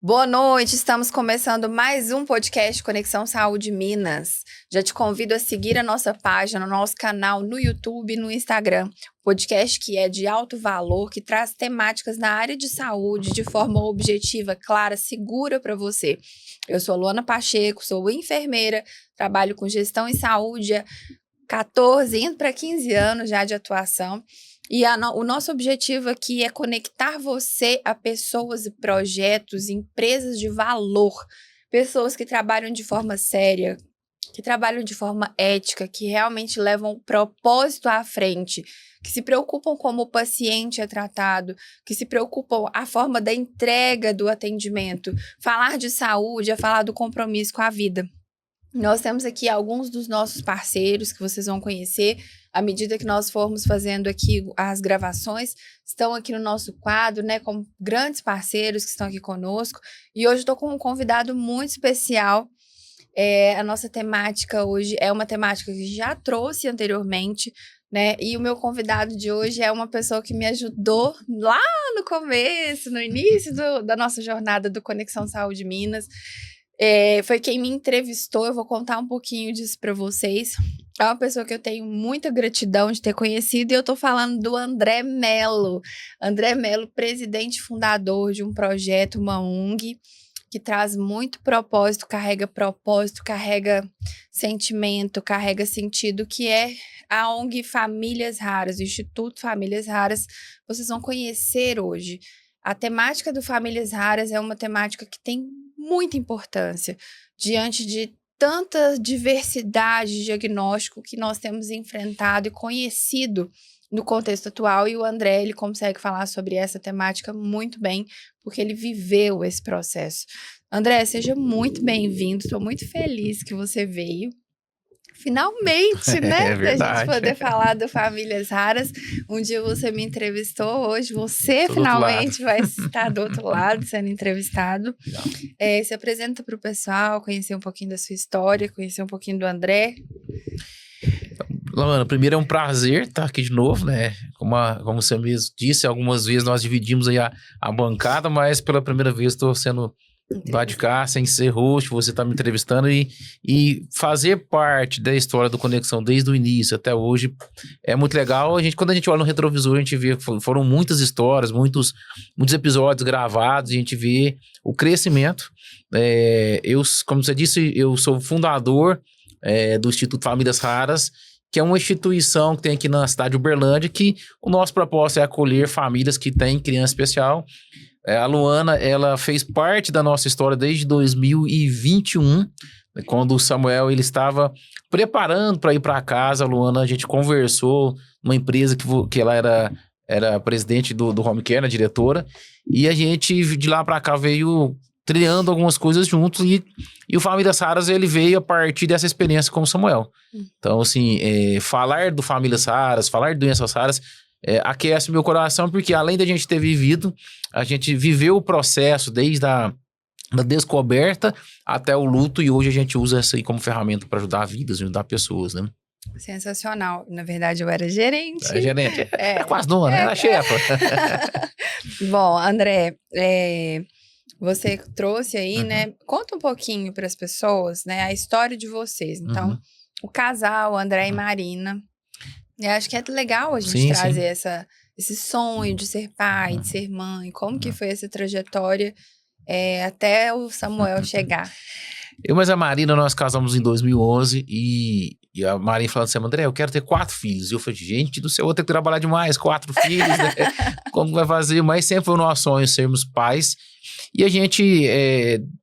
Boa noite, estamos começando mais um podcast Conexão Saúde Minas. Já te convido a seguir a nossa página, no nosso canal no YouTube e no Instagram. Podcast que é de alto valor, que traz temáticas na área de saúde de forma objetiva, clara, segura para você. Eu sou Luana Pacheco, sou enfermeira, trabalho com gestão em saúde há 14, indo para 15 anos já de atuação. E o nosso objetivo aqui é conectar você a pessoas e projetos, empresas de valor, pessoas que trabalham de forma séria, que trabalham de forma ética, que realmente levam o propósito à frente, que se preocupam como o paciente é tratado, que se preocupam a forma da entrega do atendimento. Falar de saúde é falar do compromisso com a vida. Nós temos aqui alguns dos nossos parceiros que vocês vão conhecer à medida que nós formos fazendo aqui as gravações, estão aqui no nosso quadro, né, como grandes parceiros que estão aqui conosco. E hoje estou com um convidado muito especial. A nossa temática hoje é uma temática que já trouxe anteriormente, né? E o meu convidado de hoje é uma pessoa que me ajudou lá no começo, no início da nossa jornada do Conexão Saúde Minas. Foi quem me entrevistou, eu vou contar um pouquinho disso para vocês. É uma pessoa que eu tenho muita gratidão de ter conhecido e eu tô falando do André Mello. André Mello, presidente e fundador de um projeto, uma ONG, que traz muito propósito, carrega sentimento, carrega sentido, que é a ONG Famílias Raras, o Instituto Famílias Raras. Vocês vão conhecer hoje. A temática do Famílias Raras é uma temática que tem muita importância diante de tanta diversidade de diagnóstico que nós temos enfrentado e conhecido no contexto atual, e o André, ele consegue falar sobre essa temática muito bem, porque ele viveu esse processo. André, seja muito bem-vindo, estou muito feliz que você veio. Finalmente, né? É verdade. Da gente poder falar do Famílias Raras. Um dia você me entrevistou, hoje você Tô finalmente vai estar do outro lado sendo entrevistado. Se apresenta para o pessoal, conhecer um pouquinho da sua história, conhecer um pouquinho do André. Luana, primeiro é um prazer estar aqui de novo, né? Como você mesmo disse, algumas vezes nós dividimos aí a bancada, mas pela primeira vez estou sendo lá de cá, sem ser host, você está me entrevistando e fazer parte da história do Conexão desde o início até hoje é muito legal. Quando a gente olha no retrovisor, a gente vê que foram muitas histórias, muitos episódios gravados, e a gente vê o crescimento. Como você disse, eu sou fundador do Instituto Famílias Raras, que é uma instituição que tem aqui na cidade de Uberlândia, que o nosso propósito é acolher famílias que têm criança especial. A Luana, ela fez parte da nossa história desde 2021, quando o Samuel ele estava preparando para ir para casa. A Luana, a gente conversou numa empresa que ela era presidente do Home Care, diretora, e a gente de lá para cá veio trilhando algumas coisas juntos, e o Famílias Raras ele veio a partir dessa experiência com o Samuel. Então, assim, falar do Famílias Raras, falar de doenças raras, aquece meu coração, porque além da gente ter vivido, a gente viveu o processo desde da descoberta até o luto, e hoje a gente usa isso aí como ferramenta para ajudar vidas, ajudar pessoas, né? Sensacional. Na verdade, eu era gerente. Era gerente. É quase dona, né? Era chefa. Bom, André, você trouxe aí, né? Conta um pouquinho para as pessoas, né? A história de vocês. Então, o casal, André e Marina. Eu acho que é legal a gente trazer esse sonho de ser pai, de ser mãe. Como que foi essa trajetória até o Samuel chegar? Eu e a Marina, nós casamos em 2011 e a Marina falando assim, André, eu quero ter 4 filhos. E eu falei, gente do céu, eu vou ter que trabalhar demais, 4 filhos, né? Como vai fazer? Mas sempre foi o nosso sonho sermos pais. E a gente,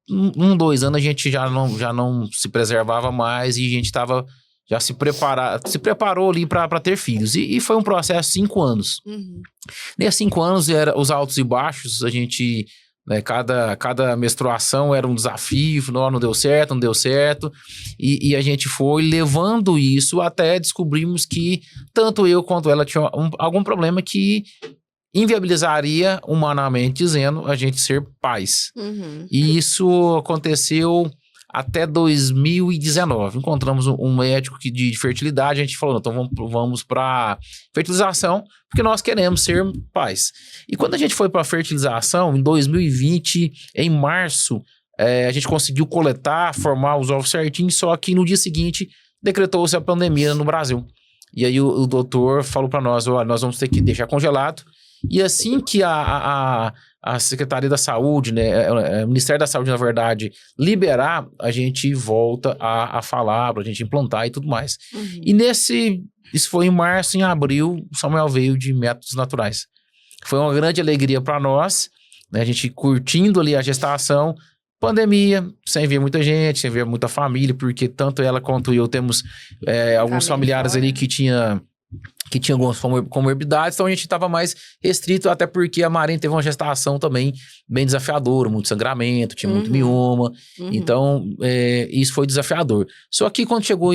2 anos, a gente já não se preservava mais, e a gente já se preparou ali para ter filhos. E foi um processo de 5 anos. Nesses 5 anos, era os altos e baixos, a gente... Né, cada menstruação era um desafio, não deu certo, e a gente foi levando isso até descobrirmos que tanto eu quanto ela tinham algum problema que inviabilizaria, humanamente dizendo, a gente ser pais. E isso aconteceu até 2019. Encontramos um médico de fertilidade, a gente falou, então vamos para fertilização, porque nós queremos ser pais. E quando a gente foi para fertilização, em 2020, em março, a gente conseguiu coletar, formar os ovos certinho, só que no dia seguinte decretou-se a pandemia no Brasil. E aí o doutor falou para nós, olha, nós vamos ter que deixar congelado. E assim que a Secretaria da Saúde, né, o Ministério da Saúde, na verdade, liberar, a gente volta a falar, pra gente implantar e tudo mais. Uhum. E isso foi em março, em abril, o Samuel veio de métodos naturais. Foi uma grande alegria para nós, né, a gente curtindo ali a gestação, pandemia, sem ver muita gente, sem ver muita família, porque tanto ela quanto eu temos alguns familiares ali que tinha algumas comorbidades, então a gente estava mais restrito, até porque a Marina teve uma gestação também bem desafiadora, muito sangramento, tinha muito mioma, então isso foi desafiador. Só que quando chegou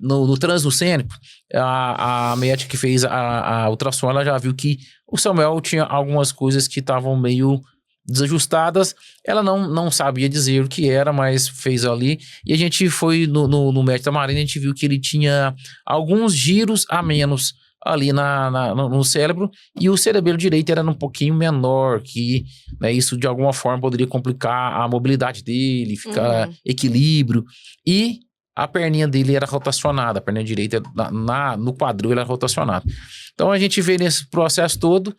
no translucênico, a médica que fez a ultrassom, ela já viu que o Samuel tinha algumas coisas que estavam meio desajustadas, ela não sabia dizer o que era, mas fez ali, e a gente foi no médico da Marina, a gente viu que ele tinha alguns giros a menos ali no cérebro, e o cerebelo direito era um pouquinho menor, que né, isso de alguma forma poderia complicar a mobilidade dele, ficar equilíbrio, e a perninha dele era rotacionada, a perninha direita no quadril era rotacionada. Então a gente vê nesse processo todo.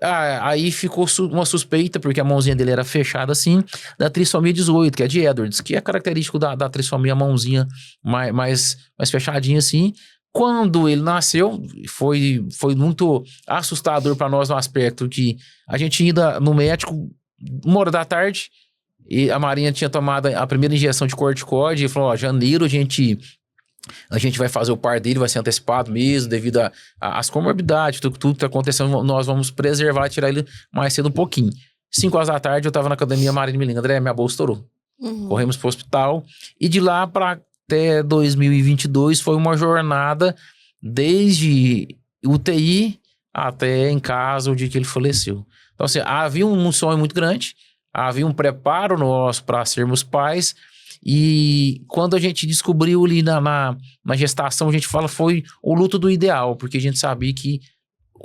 Aí ficou uma suspeita, porque a mãozinha dele era fechada assim, da trissomia 18, que é de Edwards, que é característico da trissomia, a mãozinha mais fechadinha assim. Quando ele nasceu, foi muito assustador para nós no aspecto que a gente ia no médico 1h da tarde, e a Marinha tinha tomado a primeira injeção de corticoide, e falou, janeiro a gente vai fazer o par dele, vai ser antecipado mesmo, devido às comorbidades, tudo que tá acontecendo, nós vamos preservar e tirar ele mais cedo um pouquinho. 5 horas da tarde, eu tava na academia, a Marina me liga, André, minha bolsa estourou. Corremos pro hospital, e de lá para até 2022 foi uma jornada desde UTI até em casa, o dia que ele faleceu. Então assim, havia um sonho muito grande, havia um preparo nosso para sermos pais. E quando a gente descobriu ali na gestação, a gente fala, foi o luto do ideal, porque a gente sabia que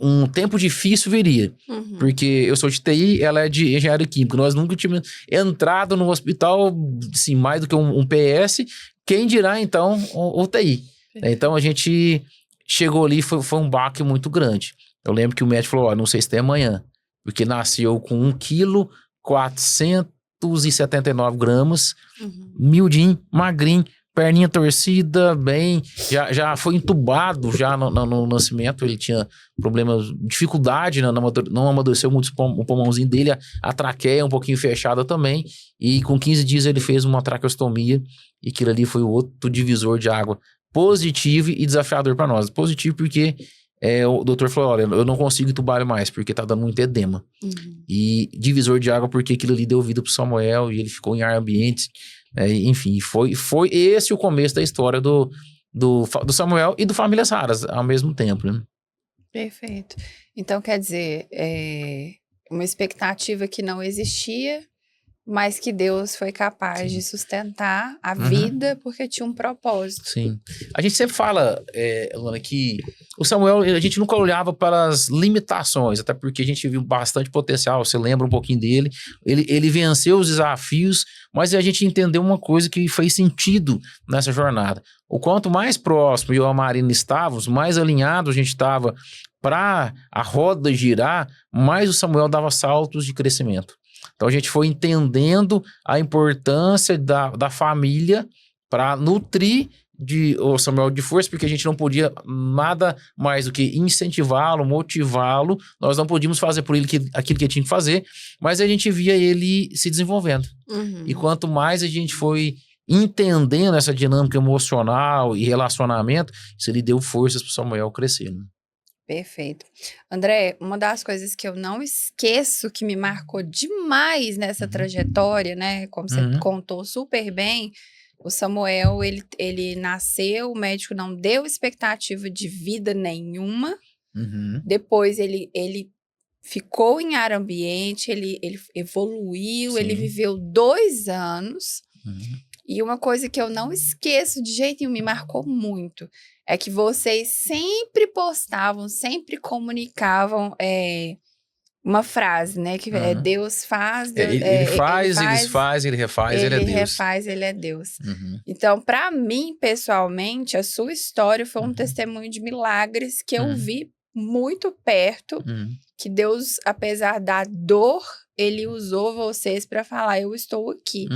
um tempo difícil viria. Porque eu sou de TI, ela é de engenharia química. Nós nunca tínhamos entrado no hospital, assim, mais do que um PS. Quem dirá, então, o TI. Então, a gente chegou ali, foi um baque muito grande. Eu lembro que o médico falou, não sei se tem amanhã. Porque nasceu com 1,479 gramas, miudinho, magrinho, perninha torcida, bem, já foi entubado já no nascimento, ele tinha problemas, dificuldade, não amadureceu muito o pulmãozinho dele, a traqueia um pouquinho fechada também, e com 15 dias ele fez uma traqueostomia, e aquilo ali foi outro divisor de água positivo e desafiador para nós. Positivo porque o doutor falou, olha, eu não consigo entubar mais, porque tá dando muito edema. E divisor de água porque aquilo ali deu vida pro Samuel, e ele ficou em ar ambiente. Enfim, foi esse o começo da história do Samuel e do Famílias Raras ao mesmo tempo, né? Perfeito. Então, quer dizer, uma expectativa que não existia, mas que Deus foi capaz de sustentar a vida porque tinha um propósito. Sim. A gente sempre fala, Luana, que o Samuel, a gente nunca olhava para as limitações, até porque a gente viu bastante potencial, você lembra um pouquinho dele, ele venceu os desafios, mas a gente entendeu uma coisa que fez sentido nessa jornada. O quanto mais próximo eu e a Marina estávamos, mais alinhado a gente estava para a roda girar, mais o Samuel dava saltos de crescimento. Então a gente foi entendendo a importância da família para nutrir o Samuel de força, porque a gente não podia nada mais do que incentivá-lo, motivá-lo. Nós não podíamos fazer por ele aquilo que ele tinha que fazer, mas a gente via ele se desenvolvendo. E quanto mais a gente foi entendendo essa dinâmica emocional e relacionamento, isso ele deu forças para o Samuel crescer, né? Perfeito. André, uma das coisas que eu não esqueço, que me marcou demais nessa trajetória, né? Como você contou super bem, o Samuel, ele nasceu, o médico não deu expectativa de vida nenhuma. Depois ele ficou em ar ambiente, ele evoluiu, ele viveu 2 anos. E uma coisa que eu não esqueço de jeito nenhum, me marcou muito, é que vocês sempre postavam, sempre comunicavam uma frase, né? Que é Deus faz, Deus, Ele faz, ele desfaz, ele refaz, ele é Deus. Ele refaz, ele é Deus. Uhum. Então, para mim, pessoalmente, a sua história foi um testemunho de milagres que eu vi muito perto, que Deus, apesar da dor, ele usou vocês para falar, eu estou aqui.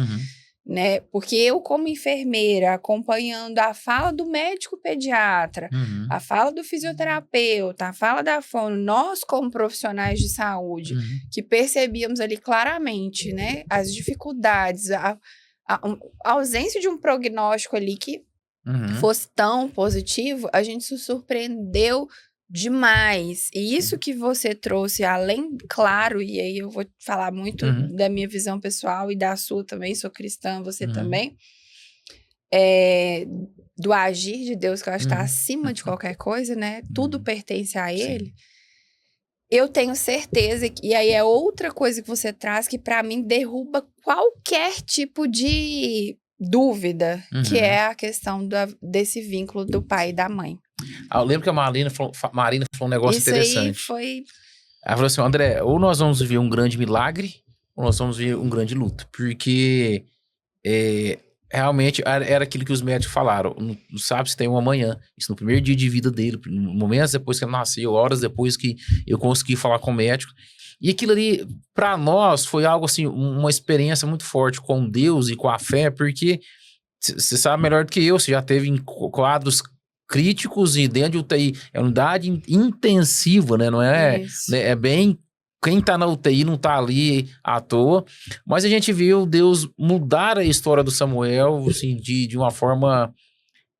Né? Porque eu, como enfermeira, acompanhando a fala do médico pediatra, a fala do fisioterapeuta, a fala da fono, nós como profissionais de saúde, que percebíamos ali claramente, né, as dificuldades, a ausência de um prognóstico ali que fosse tão positivo, a gente se surpreendeu demais. E isso que você trouxe, além, claro, e aí eu vou falar muito da minha visão pessoal e da sua também, sou cristã, você também, do agir de Deus, que eu acho que está acima de qualquer coisa, né? Tudo pertence a Ele. Eu tenho certeza, e aí é outra coisa que você traz que para mim derruba qualquer tipo de dúvida, que é a questão desse vínculo do pai e da mãe. Eu lembro que a Marina falou um negócio Isso interessante. Aí foi... Ela falou assim, André, ou nós vamos ver um grande milagre, ou nós vamos ver um grande luto. Porque realmente era aquilo que os médicos falaram. Não sabe se tem um amanhã. Isso no primeiro dia de vida dele, momentos depois que ele nasceu, horas depois que eu consegui falar com o médico. E aquilo ali, para nós, foi algo assim, uma experiência muito forte com Deus e com a fé, porque você sabe melhor do que eu, você já teve em quadros críticos e dentro de UTI, é unidade intensiva, né? Não é? Né? É bem... Quem tá na UTI não tá ali à toa. Mas a gente viu Deus mudar a história do Samuel, assim, de uma forma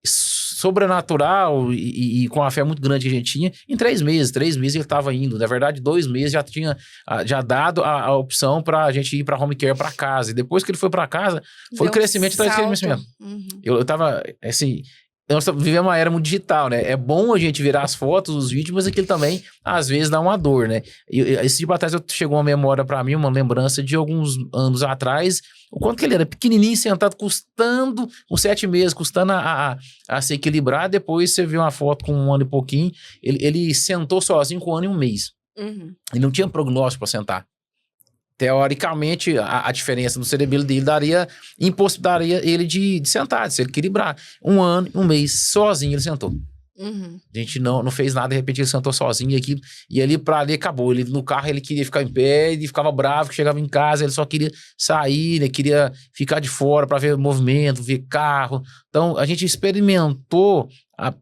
sobrenatural e com a fé muito grande que a gente tinha. Em 3 meses. 3 meses ele estava indo. Na verdade, 2 meses já tinha já dado a opção pra gente ir pra home care pra casa. E depois que ele foi pra casa, foi crescimento atrás de crescimento. Eu tava, assim... Nós vivemos uma era muito digital, né? É bom a gente virar as fotos, os vídeos, mas aquilo também, às vezes, dá uma dor, né? Esse tipo atrás chegou uma memória pra mim, uma lembrança de alguns anos atrás, o quanto que ele era pequenininho, sentado, custando, com 7 meses, custando a se equilibrar. Depois você viu uma foto com 1 ano e pouquinho, ele sentou sozinho com 1 ano e 1 mês. Ele não tinha prognóstico pra sentar. Teoricamente, a diferença no cerebelo dele impossibilitaria ele de sentar, de se equilibrar. 1 ano, 1 mês, sozinho ele sentou. A gente não fez nada, de repente ele sentou sozinho e ali pra ali acabou. Ele, no carro ele queria ficar em pé, ele ficava bravo, que chegava em casa, ele só queria sair, né, queria ficar de fora para ver movimento, ver carro. Então a gente experimentou,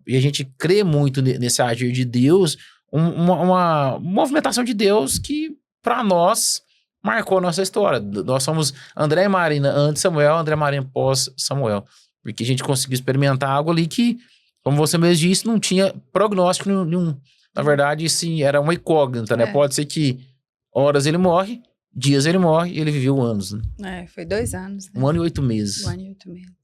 e a gente crê muito nesse agir de Deus, uma movimentação de Deus que para nós marcou a nossa história. Nós somos André e Marina antes Samuel, André e Marina pós Samuel. Porque a gente conseguiu experimentar algo ali que, como você mesmo disse, não tinha prognóstico nenhum. Na verdade, sim, era uma incógnita, né? Pode ser que horas ele morre, dias ele morre, e ele viveu anos, né? Foi 2 anos, né? 1 ano e 8 meses. 1 ano e 8 meses.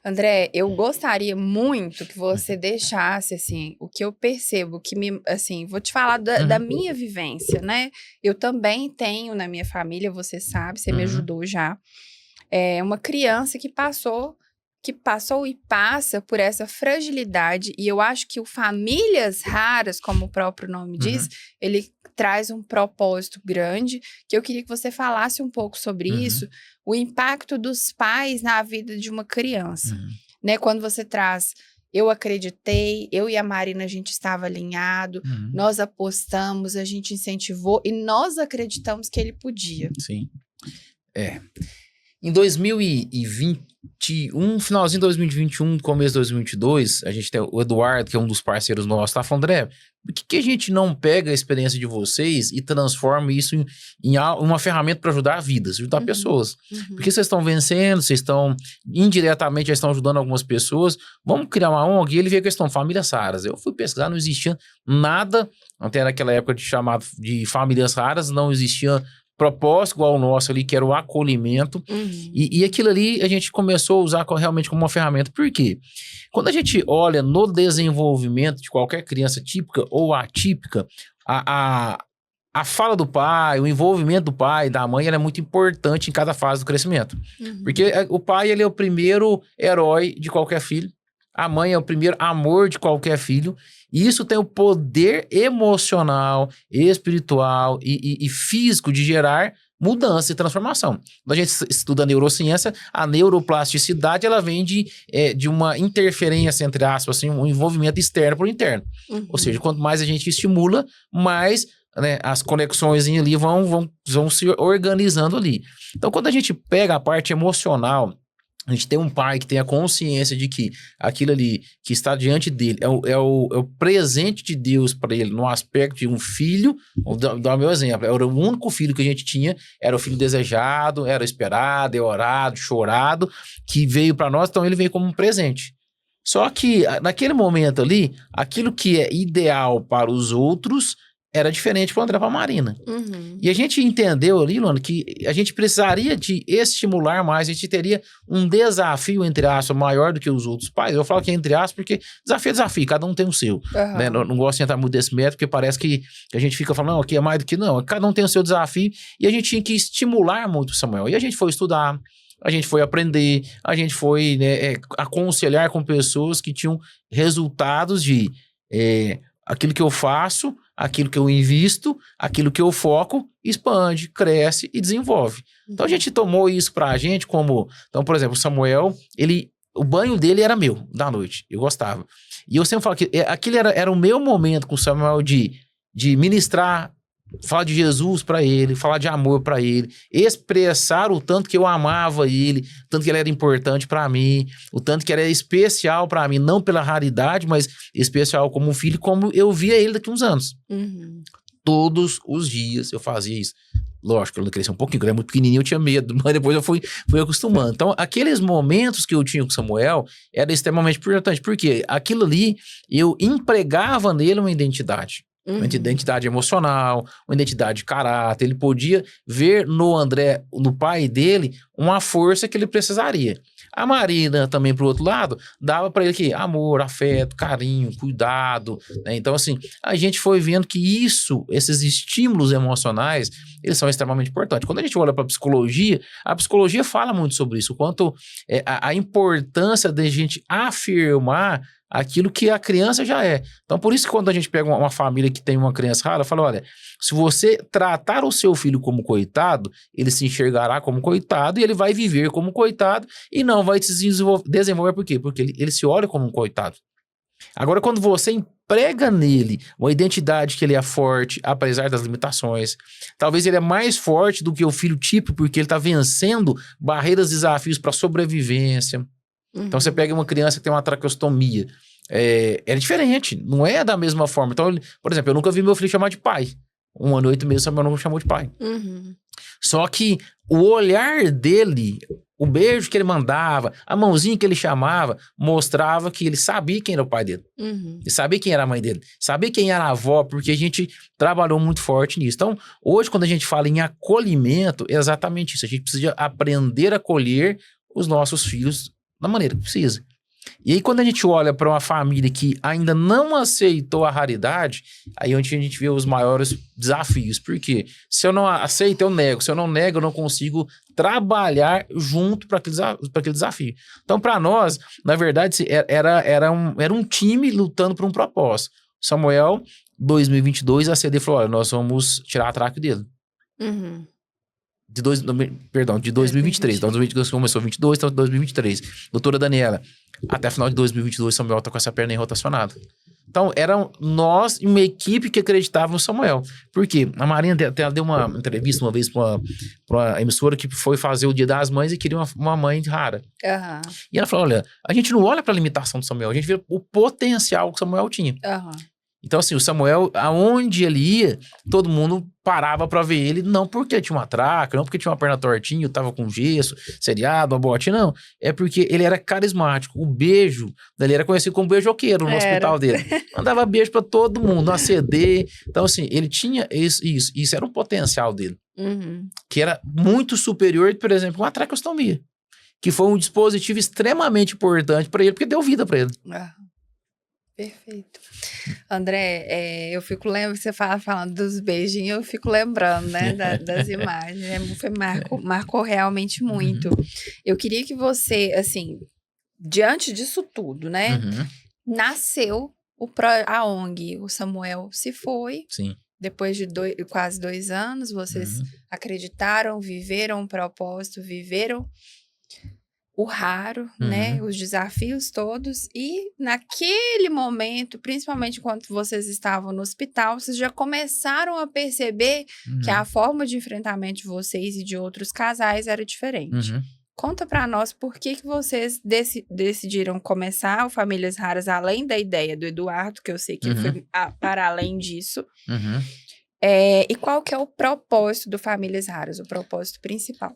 André, eu gostaria muito que você deixasse, assim, o que eu percebo, que me, assim, vou te falar da minha vivência, né? Eu também tenho na minha família, você sabe, você me ajudou já, uma criança que passou e passa por essa fragilidade, e eu acho que o Famílias Raras, como o próprio nome diz, ele traz um propósito grande, que eu queria que você falasse um pouco sobre isso, o impacto dos pais na vida de uma criança, né? Quando você traz, eu acreditei, eu e a Marina, a gente estava alinhado, nós apostamos, a gente incentivou, e nós acreditamos que ele podia. Sim. Em 2021, finalzinho de 2021, começo de 2022, a gente tem o Eduardo, que é um dos parceiros nossos, tá falando, André, por que a gente não pega a experiência de vocês e transforma isso em uma ferramenta para ajudar vidas, ajudar pessoas? Porque vocês estão vencendo, vocês estão, indiretamente, já estão ajudando algumas pessoas, vamos criar uma ONG, e ele veio a questão, Famílias Raras. Eu fui pesquisar, não existia nada, até naquela época chamado de Famílias Raras, não existia propósito igual o nosso ali, que era o acolhimento. E aquilo ali a gente começou a usar realmente como uma ferramenta. Por quê? Quando a gente olha no desenvolvimento de qualquer criança típica ou atípica, a fala do pai, o envolvimento do pai e da mãe, ela é muito importante em cada fase do crescimento. Porque o pai, ele é o primeiro herói de qualquer filho. A mãe é o primeiro amor de qualquer filho. E isso tem o poder emocional, espiritual e físico de gerar mudança e transformação. Quando a gente estuda a neurociência, a neuroplasticidade, ela vem de uma interferência, entre aspas, assim, um envolvimento externo por interno. Ou seja, quanto mais a gente estimula, mais, né, as conexões ali vão se organizando ali. Então, quando a gente pega a parte emocional, a gente tem um pai que tem a consciência de que aquilo ali que está diante dele é o presente de Deus para ele no aspecto de um filho. Vou dar o meu exemplo. Era o único filho que a gente tinha, era o filho desejado, era esperado, é orado, chorado, que veio para nós, então ele veio como um presente. Só que naquele momento ali, aquilo que é ideal para os outros era diferente para o André, para a Marina. E a gente entendeu ali, Luana, que a gente precisaria de estimular mais, a gente teria um desafio, entre aspas, maior do que os outros pais. Eu falo que é entre aspas, porque desafio é desafio, cada um tem o seu. Né? Não gosto de entrar muito desse método, porque parece que a gente fica falando, não, aqui é mais do que não. Cada um tem o seu desafio e a gente tinha que estimular muito o Samuel. E a gente foi estudar, a gente foi aprender, a gente foi, né, aconselhar com pessoas que tinham resultados de aquilo que eu faço, aquilo que eu invisto, aquilo que eu foco, expande, cresce e desenvolve. Então a gente tomou isso pra gente como... Então, por exemplo, o Samuel, o banho dele era meu, da noite. Eu gostava. E eu sempre falo que aquele era o meu momento com o Samuel de ministrar, falar de Jesus pra ele, falar de amor pra ele, expressar o tanto que eu amava ele, o tanto que ele era importante pra mim, o tanto que ele era especial pra mim, não pela raridade, mas especial como um filho, como eu via ele daqui a uns anos. Todos os dias eu fazia isso. Lógico, eu cresci um pouquinho, quando eu era muito pequenininho eu tinha medo, mas depois eu fui acostumando. Então, aqueles momentos que eu tinha com o Samuel era extremamente importante, porque aquilo ali, eu empregava nele uma identidade. Uma identidade emocional, uma identidade de caráter. Ele podia ver no André, no pai dele, uma força que ele precisaria. A Marina, também, pro outro lado, dava para ele que amor, afeto, carinho, cuidado, né? Então, assim, a gente foi vendo que esses estímulos emocionais, eles são extremamente importantes. Quando a gente olha para a psicologia fala muito sobre isso, o quanto a importância de a gente afirmar aquilo que a criança já é. Então, por isso que quando a gente pega uma família que tem uma criança rara, fala, olha, se você tratar o seu filho como coitado, ele se enxergará como coitado e ele vai viver como coitado e não vai se desenvolver. Por quê? Porque ele se olha como um coitado. Agora, quando você emprega nele uma identidade que ele é forte, apesar das limitações, talvez ele é mais forte do que o filho típico, porque ele está vencendo barreiras, desafios para sobrevivência. Então, você pega uma criança que tem uma traqueostomia, é diferente, não é da mesma forma. Então, por exemplo, eu nunca vi meu filho chamar de pai. 1 ano e 8 meses, meu não me chamou de pai. Só que o olhar dele, o beijo que ele mandava, a mãozinha que ele chamava, mostrava que ele sabia quem era o pai dele. Ele sabia quem era a mãe dele, sabia quem era a avó, porque a gente trabalhou muito forte nisso. Então, hoje, quando a gente fala em acolhimento, é exatamente isso. A gente precisa aprender a acolher os nossos filhos da maneira que precisa. E aí, quando a gente olha para uma família que ainda não aceitou a raridade, aí é onde a gente vê os maiores desafios. Por quê? Se eu não aceito, eu nego. Se eu não nego, eu não consigo trabalhar junto para aquele desafio. Então, para nós, na verdade, era um time lutando por um propósito. Samuel, 2022, a CD falou, olha, nós vamos tirar a traque dele. De 2023. Então, 2022 começou 22, então 2023. Doutora Daniela, até final de 2022, Samuel tá com essa perna rotacionada. Então, eram nós e uma equipe que acreditava no Samuel. Por quê? A Marina deu uma entrevista uma vez para uma emissora que foi fazer o Dia das Mães e queria uma mãe rara. E ela falou, olha, a gente não olha para a limitação do Samuel, a gente vê o potencial que o Samuel tinha. Então, assim, o Samuel, aonde ele ia, todo mundo parava pra ver ele, não porque tinha uma traca, não porque tinha uma perna tortinha, tava com gesso, seriado, uma bote, não. É porque ele era carismático. O beijo dele era conhecido como beijoqueiro no hospital dele. Mandava beijo pra todo mundo, no ACD. Então, assim, ele tinha isso era um potencial dele. Que era muito superior, por exemplo, uma traqueostomia. Que foi um dispositivo extremamente importante pra ele, porque deu vida pra ele. Perfeito. André, eu fico lembrando, você falando dos beijinhos, eu fico lembrando, né, das imagens. Marcou realmente muito. Eu queria que você, assim, diante disso tudo, né, nasceu a ONG. O Samuel se foi. Sim. Depois de quase 2 anos, vocês acreditaram, viveram o propósito, viveram o raro, né? Os desafios todos. E naquele momento, principalmente quando vocês estavam no hospital, vocês já começaram a perceber que a forma de enfrentamento de vocês e de outros casais era diferente. Conta pra nós por que vocês decidiram começar o Famílias Raras, além da ideia do Eduardo, que eu sei que foi para além disso. E qual que é o propósito do Famílias Raras, o propósito principal?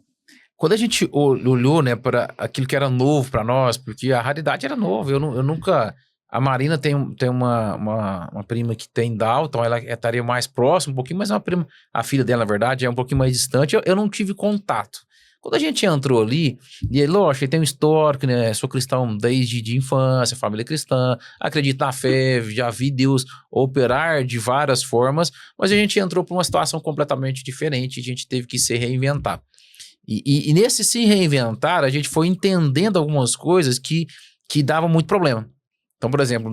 Quando a gente olhou, né, para aquilo que era novo para nós, porque a raridade era nova, eu nunca... A Marina tem uma prima que tem Down, então ela estaria mais próxima um pouquinho, mas é uma prima, a filha dela, na verdade, é um pouquinho mais distante, eu não tive contato. Quando a gente entrou ali, e lógico, ele tem um histórico, né, sou cristão desde de infância, família cristã, acredito na fé, já vi Deus operar de várias formas, mas a gente entrou para uma situação completamente diferente, a gente teve que se reinventar. E nesse se reinventar, a gente foi entendendo algumas coisas que davam muito problema. Então, por exemplo,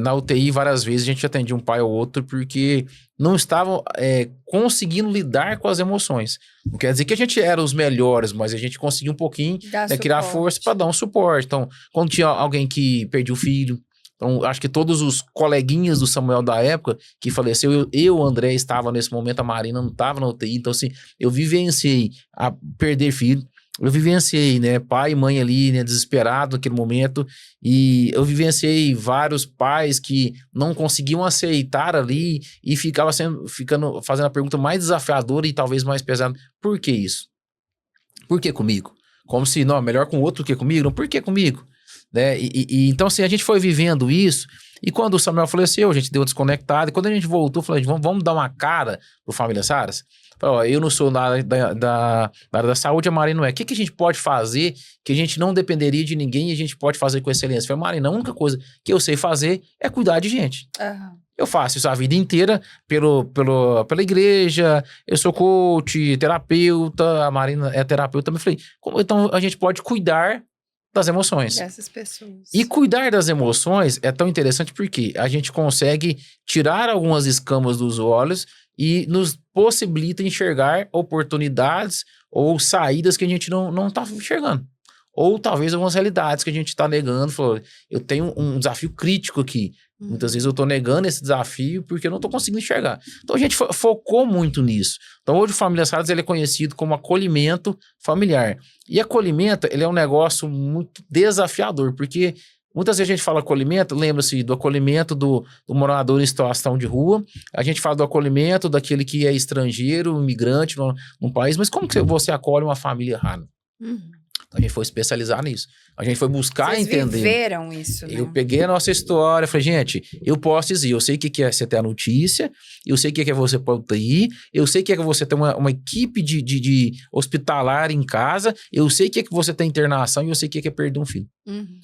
na UTI, várias vezes a gente atendia um pai ou outro porque não estavam conseguindo lidar com as emoções. Não quer dizer que a gente era os melhores, mas a gente conseguia um pouquinho criar força para dar um suporte. Então, quando tinha alguém que perdia o filho, então, acho que todos os coleguinhas do Samuel da época que faleceu, o André, estava nesse momento, a Marina não estava na UTI. Então, assim, eu vivenciei a perder filho. Eu vivenciei, né, pai e mãe ali, né, desesperado naquele momento. E eu vivenciei vários pais que não conseguiam aceitar ali e fazendo a pergunta mais desafiadora e talvez mais pesada. Por que isso? Por que comigo? Como se, não, melhor com o outro do que comigo. Não, por que comigo? Né? Então, assim, a gente foi vivendo isso, e quando o Samuel faleceu, a gente deu desconectado, e quando a gente voltou, falou, vamos dar uma cara pro Famílias Raras? Eu não sou na área da saúde, a Marina não é. O que a gente pode fazer que a gente não dependeria de ninguém e a gente pode fazer com excelência? Falei, Marina, a única coisa que eu sei fazer é cuidar de gente. Eu faço isso a vida inteira pela igreja, eu sou coach, terapeuta, a Marina é terapeuta. Eu falei, então a gente pode cuidar das emoções. Dessas pessoas. E cuidar das emoções é tão interessante porque a gente consegue tirar algumas escamas dos olhos e nos possibilita enxergar oportunidades ou saídas que a gente não está enxergando. Ou talvez algumas realidades que a gente está negando. Falou, eu tenho um desafio crítico aqui. Muitas vezes eu estou negando esse desafio porque eu não estou conseguindo enxergar. Então a gente focou muito nisso. Então hoje o Famílias Raras ele é conhecido como acolhimento familiar. E acolhimento ele é um negócio muito desafiador, porque muitas vezes a gente fala acolhimento, lembra-se do acolhimento do morador em situação de rua, a gente fala do acolhimento daquele que é estrangeiro, imigrante num país, mas como que você acolhe uma família rara? A gente foi especializar nisso. A gente foi buscar entender. Vocês viveram isso, né? Eu peguei a nossa história, falei, gente, eu posso dizer, eu sei o que é você ter a notícia, eu sei o que é você pode ir, eu sei o que é você ter uma equipe de hospitalar em casa, eu sei o que é você ter internação e eu sei o que é perder um filho.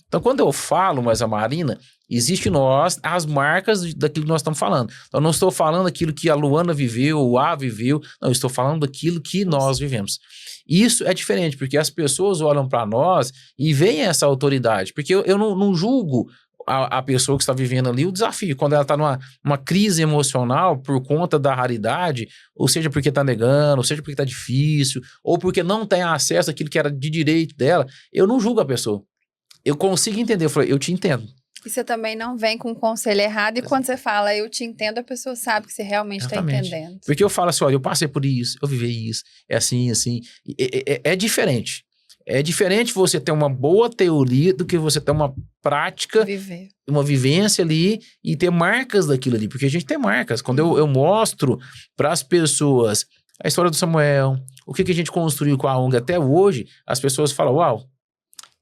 Então, quando eu falo, mas a Marina, existe nós, as marcas daquilo que nós estamos falando. Então, eu não estou falando aquilo que a Luana viveu, o A viveu, não, eu estou falando daquilo que nós vivemos. Isso é diferente, porque as pessoas olham para nós e veem essa autoridade, porque eu não julgo a pessoa que está vivendo ali o desafio, quando ela está numa crise emocional por conta da raridade, ou seja, porque está negando, ou seja, porque está difícil, ou porque não tem acesso àquilo que era de direito dela, eu não julgo a pessoa. Eu consigo entender, eu falei, eu te entendo. E você também não vem com um conselho errado, e quando você fala, eu te entendo, a pessoa sabe que você realmente está entendendo. Porque eu falo assim, olha, eu passei por isso, eu vivi isso, é assim, assim. É diferente. É diferente você ter uma boa teoria do que você ter uma prática, uma vivência ali e ter marcas daquilo ali. Porque a gente tem marcas. Quando eu mostro para as pessoas a história do Samuel, o que a gente construiu com a ONG até hoje, as pessoas falam, uau.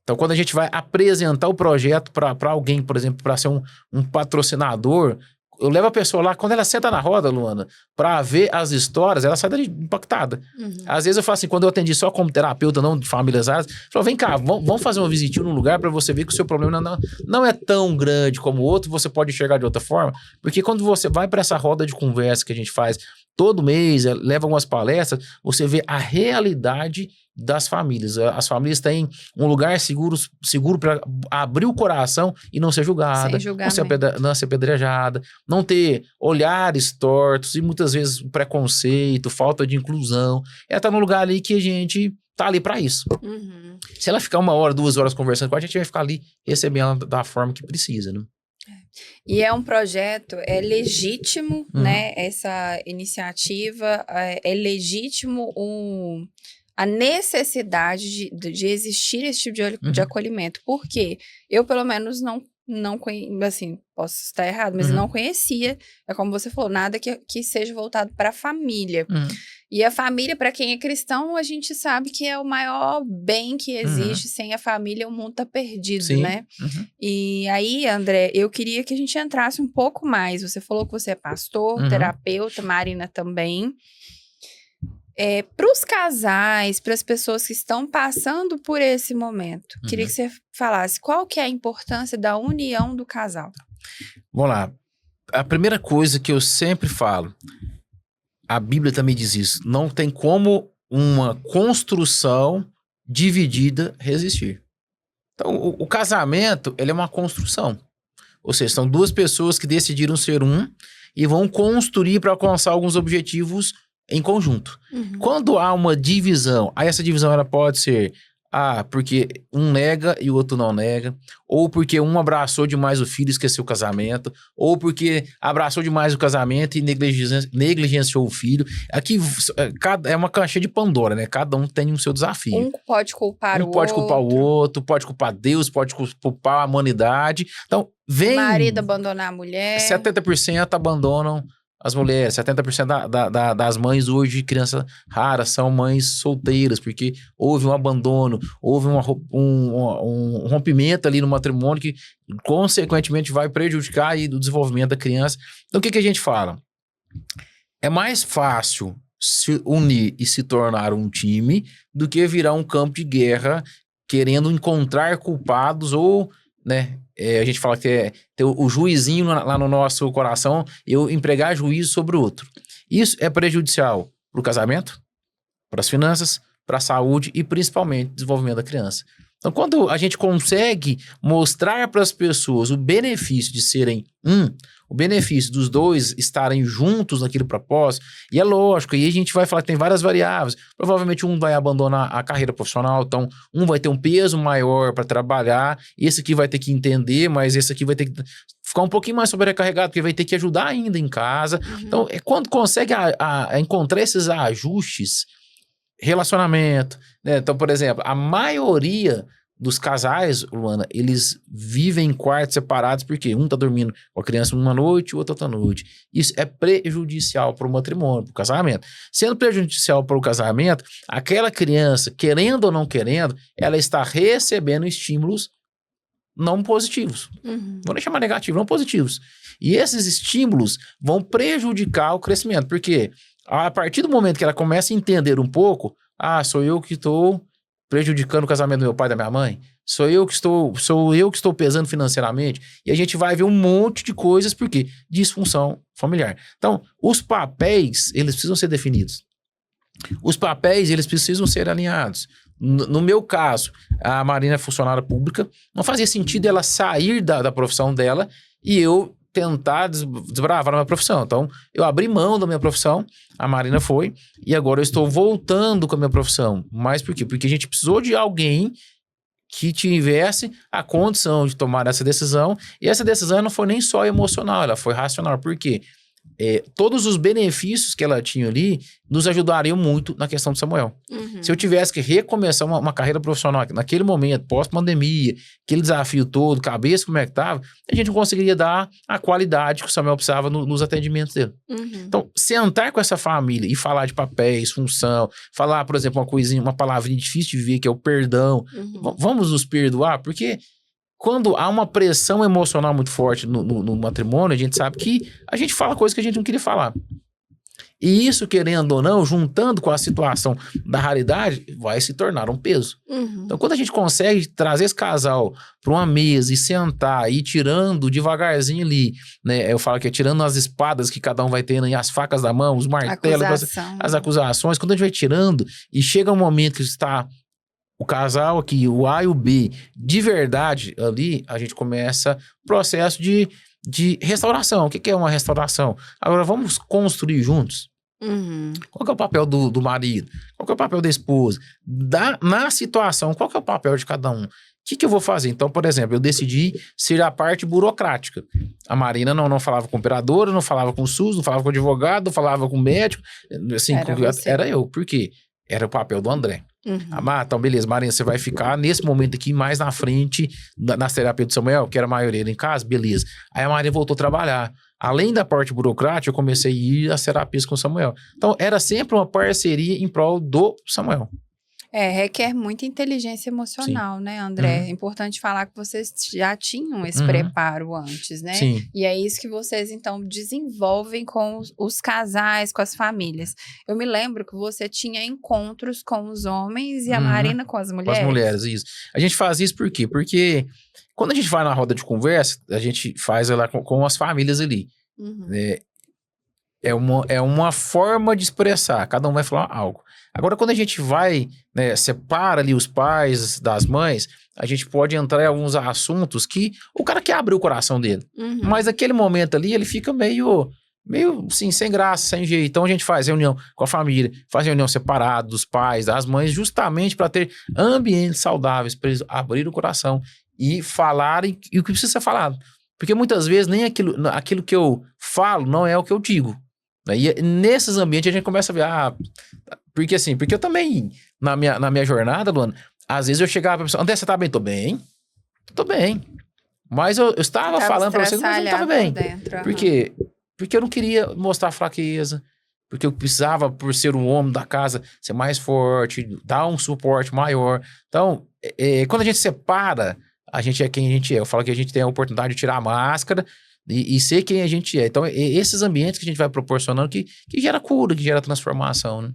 Então, quando a gente vai apresentar o projeto para alguém, por exemplo, para ser um patrocinador, eu levo a pessoa lá, quando ela senta na roda, Luana, pra ver as histórias, ela sai dali impactada. Às vezes eu falo assim, quando eu atendi só como terapeuta, não de famílias áreas, eu falo, vem cá, vamos fazer uma visitinha num lugar pra você ver que o seu problema não é tão grande como o outro, você pode enxergar de outra forma, porque quando você vai pra essa roda de conversa que a gente faz todo mês, leva algumas palestras, você vê a realidade das famílias. As famílias têm um lugar seguro para abrir o coração e não ser julgada, não ser apedrejada, não ter olhares tortos e muitas vezes preconceito, falta de inclusão. Ela tá num lugar ali que a gente tá ali para isso. Se ela ficar 1 hora, 2 horas conversando com a gente vai ficar ali recebendo da forma que precisa, né? E é um projeto, é legítimo, né? Essa iniciativa, é legítimo a necessidade de existir esse tipo de acolhimento. Porque eu, pelo menos, não conheço, assim, posso estar errado, mas eu não conhecia, é como você falou, nada que seja voltado para a família. E a família, para quem é cristão, a gente sabe que é o maior bem que existe. Sem a família, o mundo tá perdido, Sim. né? E aí, André, eu queria que a gente entrasse um pouco mais. Você falou que você é pastor, terapeuta, Marina também. Para os casais, para as pessoas que estão passando por esse momento, queria que você falasse qual que é a importância da união do casal. Vamos lá. A primeira coisa que eu sempre falo, a Bíblia também diz isso, não tem como uma construção dividida resistir. Então, o casamento, ele é uma construção. Ou seja, são 2 pessoas que decidiram ser um e vão construir para alcançar alguns objetivos em conjunto. Quando há uma divisão, aí essa divisão ela pode ser porque um nega e o outro não nega, ou porque um abraçou demais o filho e esqueceu o casamento, ou porque abraçou demais o casamento e negligenciou o filho. Aqui é uma caixinha de Pandora, né? Cada um tem o seu desafio. Um pode culpar o outro. Um pode culpar o outro, pode culpar Deus, pode culpar a humanidade. Então, o marido abandonar a mulher. 70% abandonam as mulheres, 70% das mães hoje, crianças raras, são mães solteiras, porque houve um abandono, houve um rompimento ali no matrimônio que, consequentemente, vai prejudicar aí o desenvolvimento da criança. Então, o que a gente fala? É mais fácil se unir e se tornar um time do que virar um campo de guerra querendo encontrar culpados ou, né? A gente fala que é ter o juizinho lá no nosso coração, eu empregar juízo sobre o outro. Isso é prejudicial para o casamento, para as finanças, para a saúde e principalmente o desenvolvimento da criança. Então, quando a gente consegue mostrar para as pessoas o benefício de serem o benefício dos 2 estarem juntos naquele propósito, e é lógico, e a gente vai falar que tem várias variáveis, provavelmente um vai abandonar a carreira profissional, então um vai ter um peso maior para trabalhar, esse aqui vai ter que entender, mas esse aqui vai ter que ficar um pouquinho mais sobrecarregado, porque vai ter que ajudar ainda em casa. Então, quando consegue encontrar esses ajustes, relacionamento, né? Então, por exemplo, a maioria dos casais, Luana, eles vivem em quartos separados porque um tá dormindo com a criança uma noite e o outro outra noite. Isso é prejudicial para o matrimônio, para o casamento. Sendo prejudicial para o casamento, aquela criança, querendo ou não querendo, ela está recebendo estímulos não positivos. Vou nem chamar negativo, não positivos. E esses estímulos vão prejudicar o crescimento, porque a partir do momento que ela começa a entender um pouco, sou eu que estou prejudicando o casamento do meu pai e da minha mãe, sou eu que estou pesando financeiramente, e a gente vai ver um monte de coisas, porque disfunção familiar. Então, os papéis, eles precisam ser definidos. Os papéis, eles precisam ser alinhados. No meu caso, a Marina é funcionária pública, não fazia sentido ela sair da profissão dela e eu tentar desbravar a minha profissão. Então, eu abri mão da minha profissão, a Marina foi, e agora eu estou voltando com a minha profissão. Mas por quê? Porque a gente precisou de alguém que tivesse a condição de tomar essa decisão, e essa decisão não foi nem só emocional, ela foi racional. Por quê? Todos os benefícios que ela tinha ali nos ajudariam muito na questão do Samuel. Se eu tivesse que recomeçar uma carreira profissional naquele momento, pós-pandemia, aquele desafio todo, cabeça como é que estava, a gente não conseguiria dar a qualidade que o Samuel precisava nos atendimentos dele. Então, sentar com essa família e falar de papéis, função, falar, por exemplo, uma palavrinha difícil de ver, que é o perdão. Vamos nos perdoar, porque quando há uma pressão emocional muito forte no matrimônio, a gente sabe que a gente fala coisas que a gente não queria falar. E isso, querendo ou não, juntando com a situação da raridade, vai se tornar um peso. Então, quando a gente consegue trazer esse casal para uma mesa e sentar e ir tirando devagarzinho ali, né? Eu falo que é tirando as espadas que cada um vai tendo e as facas da mão, os martelos, as acusações. Quando a gente vai tirando e chega um momento que está o casal aqui, o A e o B, de verdade ali, a gente começa o processo de restauração. O que é uma restauração? Agora, vamos construir juntos. Qual que é o papel do marido? Qual que é o papel da esposa? Na situação, qual que é o papel de cada um? O que eu vou fazer? Então, por exemplo, eu decidi ser a parte burocrática. A Marina não falava com operadora, não falava com o SUS, não falava com advogado, não falava com médico. Assim, era eu. Por quê? Era o papel do André. Então, beleza, Marina, você vai ficar nesse momento aqui mais na frente nas terapias do Samuel, que era a maioria em casa, beleza. Aí a Marina voltou a trabalhar. Além da parte burocrática, eu comecei a ir às terapias com o Samuel. Então, era sempre uma parceria em prol do Samuel. Requer muita inteligência emocional, né, André? É importante falar que vocês já tinham esse preparo antes, né? Sim. E é isso que vocês, então, desenvolvem com os casais, com as famílias. Eu me lembro que você tinha encontros com os homens e a Marina com as mulheres. Com as mulheres, isso. A gente faz isso por quê? Porque quando a gente vai na roda de conversa, a gente faz ela com as famílias ali. É uma forma de expressar, cada um vai falar algo. Agora, quando a gente vai, né, separa ali os pais das mães, a gente pode entrar em alguns assuntos que o cara quer abrir o coração dele. Mas naquele momento ali, ele fica meio assim, sem graça, sem jeito. Então a gente faz reunião com a família, faz reunião separada dos pais, das mães, justamente para ter ambientes saudáveis, para eles abrir o coração e falarem o que precisa ser falado. Porque muitas vezes nem aquilo que eu falo não é o que eu digo. E nesses ambientes a gente começa a ver, porque eu também, na minha jornada, Luana, às vezes eu chegava pra pessoa, André, você tá bem? Tô bem. Mas eu estava falando pra você, mas eu não tava bem. Por quê? Porque eu não queria mostrar fraqueza, porque eu precisava, por ser um homem da casa, ser mais forte, dar um suporte maior. Então, quando a gente separa, a gente é quem a gente é. Eu falo que a gente tem a oportunidade de tirar a máscara e ser quem a gente é. Então, esses ambientes que a gente vai proporcionando que gera cura, que gera transformação, né?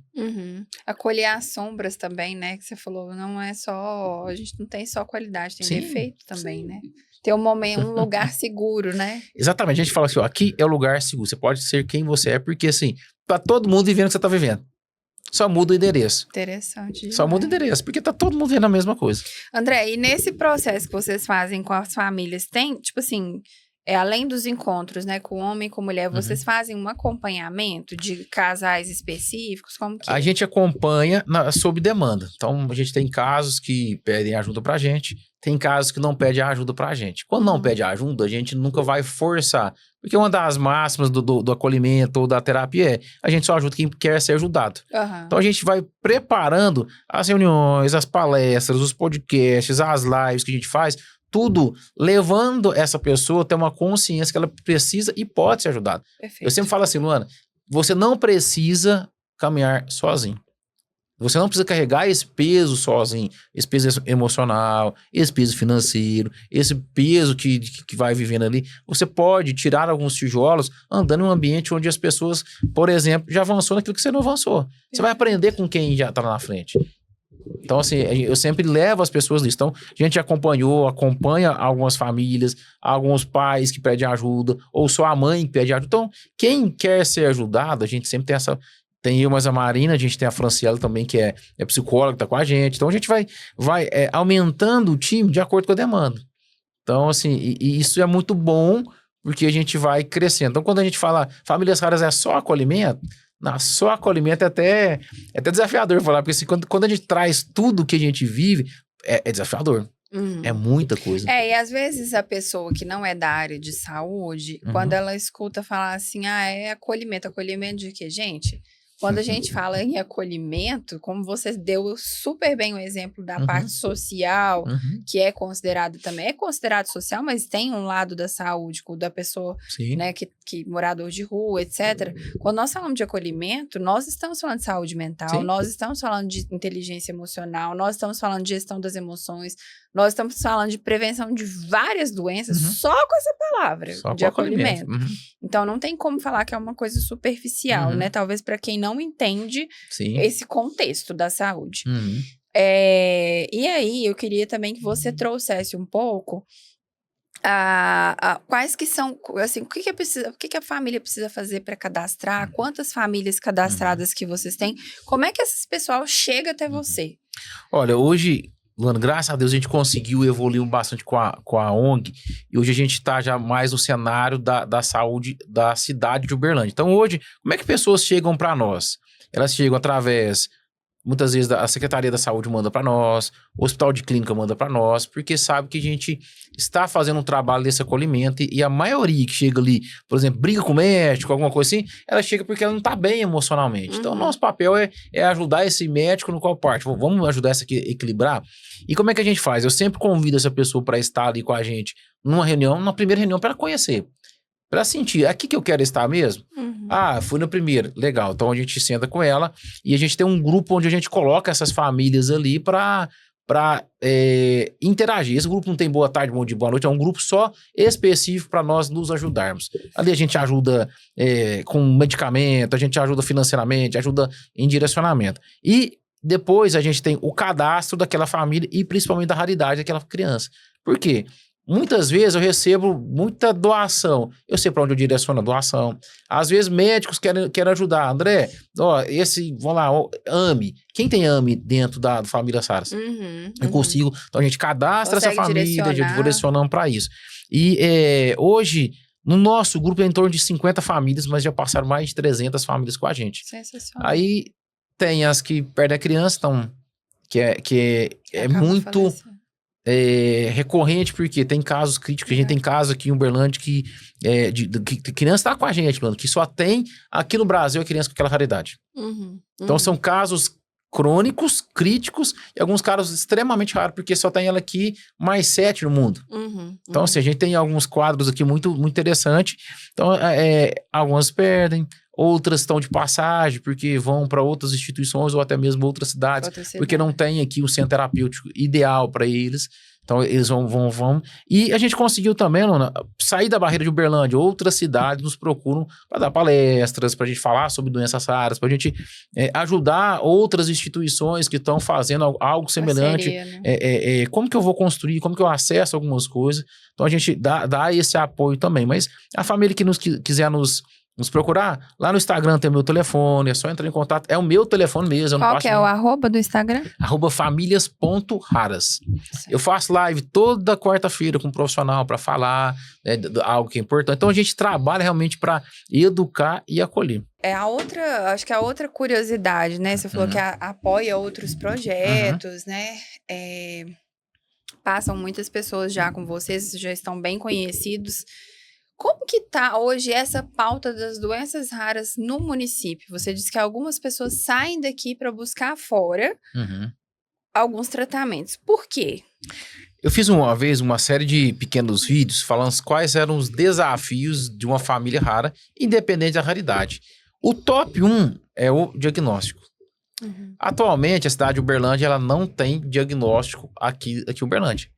Acolher as sombras também, né? Que você falou, não é só... A gente não tem só qualidade, tem defeito também, né? Ter um lugar seguro, né? Exatamente. A gente fala assim, aqui é o lugar seguro. Você pode ser quem você é, porque assim, tá todo mundo vivendo o que você tá vivendo. Só muda o endereço. Interessante. Só muda o endereço, porque tá todo mundo vendo a mesma coisa. André, e nesse processo que vocês fazem com as famílias, tem, tipo assim... além dos encontros, né, com homem e com mulher, vocês fazem um acompanhamento de casais específicos? Como que A gente acompanha sob demanda. Então, a gente tem casos que pedem ajuda pra gente, tem casos que não pedem ajuda pra gente. Quando não pede ajuda, a gente nunca vai forçar. Porque uma das máximas do acolhimento ou da terapia a gente só ajuda quem quer ser ajudado. Então, a gente vai preparando as reuniões, as palestras, os podcasts, as lives que a gente faz, tudo levando essa pessoa a ter uma consciência que ela precisa e pode ser ajudada. Perfeito. Eu sempre falo assim, Luana, você não precisa caminhar sozinho. Você não precisa carregar esse peso sozinho, esse peso emocional, esse peso financeiro, esse peso que vai vivendo ali. Você pode tirar alguns tijolos andando em um ambiente onde as pessoas, por exemplo, já avançou naquilo que você não avançou. Você vai aprender com quem já está lá na frente. Então, assim, eu sempre levo as pessoas nisso. Então, a gente acompanha algumas famílias, alguns pais que pedem ajuda, ou só a mãe que pede ajuda. Então, quem quer ser ajudado, a gente sempre tem essa... Tem eu, mas a Marina, a gente tem a Franciela também, que é psicóloga, que tá com a gente. Então, a gente vai aumentando o time de acordo com a demanda. Então, assim, e isso é muito bom, porque a gente vai crescendo. Então, quando a gente fala famílias raras é só acolhimento... Só acolhimento é até desafiador falar, porque assim, quando a gente traz tudo que a gente vive, é desafiador. É muita coisa. E às vezes a pessoa que não é da área de saúde, quando ela escuta falar assim, é acolhimento. Acolhimento de quê, gente? Quando a gente fala em acolhimento, como você deu super bem o exemplo da parte social, que é considerado também, é considerado social, mas tem um lado da saúde, da pessoa, né, que morador de rua, etc. Quando nós falamos de acolhimento, nós estamos falando de saúde mental, nós estamos falando de inteligência emocional, nós estamos falando de gestão das emoções, Nós estamos falando de prevenção de várias doenças só com essa palavra, Só de com acolhimento. Uhum. Então, não tem como falar que é uma coisa superficial, né? Talvez para quem não entende esse contexto da saúde. E aí, eu queria também que você trouxesse um pouco quais que são, assim, o que a família precisa fazer para cadastrar, quantas famílias cadastradas que vocês têm, como é que esse pessoal chega até você? Olha, hoje, Luana, graças a Deus a gente conseguiu evoluir bastante com a ONG e hoje a gente está já mais no cenário da saúde da cidade de Uberlândia. Então hoje, como é que pessoas chegam para nós? Elas chegam através... Muitas vezes a Secretaria da Saúde manda para nós, o Hospital de Clínica manda para nós, porque sabe que a gente está fazendo um trabalho desse acolhimento e a maioria que chega ali, por exemplo, briga com o médico, alguma coisa assim, ela chega porque ela não está bem emocionalmente. Então, o nosso papel é ajudar esse médico no qual parte. Vamos ajudar essa aqui a equilibrar? E como é que a gente faz? Eu sempre convido essa pessoa para estar ali com a gente numa reunião, na primeira reunião, para ela conhecer. Para sentir, aqui que eu quero estar mesmo? Fui na primeira, legal. Então a gente senta com ela e a gente tem um grupo onde a gente coloca essas famílias ali para interagir. Esse grupo não tem boa tarde, bom dia, boa noite, é um grupo só específico para nós nos ajudarmos. Ali a gente ajuda com medicamento, a gente ajuda financeiramente, ajuda em direcionamento. E depois a gente tem o cadastro daquela família e principalmente da raridade daquela criança. Por quê? Muitas vezes eu recebo muita doação. Eu sei para onde eu direciono a doação. Às vezes médicos querem ajudar. André, vamos lá, AME. Quem tem AME dentro da família Saras? Eu consigo. Então a gente cadastra essa família, a gente direcionamos para isso. E hoje, no nosso grupo é em torno de 50 famílias, mas já passaram mais de 300 famílias com a gente. Sensacional. Aí tem as que perdem a criança, então, que é muito... recorrente, porque tem casos críticos. A gente tem casos aqui em Uberlândia que criança tá com a gente, mano, que só tem aqui no Brasil a criança com aquela raridade. Então são casos crônicos, críticos e alguns casos extremamente raros, porque só tem ela aqui mais 7 no mundo. Então assim, a gente tem alguns quadros aqui muito, muito interessantes. Então algumas perdem, outras estão de passagem porque vão para outras instituições ou até mesmo outras cidades, porque não tem aqui o centro terapêutico ideal para eles. Então, eles vão. E a gente conseguiu também, Luna, sair da barreira de Uberlândia. Outras cidades nos procuram para dar palestras, para a gente falar sobre doenças raras, para a gente ajudar outras instituições que estão fazendo algo semelhante. Né? Como que eu vou construir, como que eu acesso algumas coisas. Então, a gente dá esse apoio também. Mas a família que quiser nos procurar, lá no Instagram tem o meu telefone, é só entrar em contato. É o meu telefone mesmo. Qual que é o arroba do Instagram? @famílias.raras. Eu faço live toda quarta-feira com um profissional para falar algo que é importante. Então a gente trabalha realmente para educar e acolher. Acho que a outra curiosidade, né? Você falou que apoia outros projetos, né? Passam muitas pessoas já com vocês, já estão bem conhecidos. Como que tá hoje essa pauta das doenças raras no município? Você disse que algumas pessoas saem daqui para buscar fora alguns tratamentos. Por quê? Eu fiz uma vez uma série de pequenos vídeos falando quais eram os desafios de uma família rara, independente da raridade. O top 1 é o diagnóstico. Atualmente, a cidade de Uberlândia ela não tem diagnóstico aqui em Uberlândia.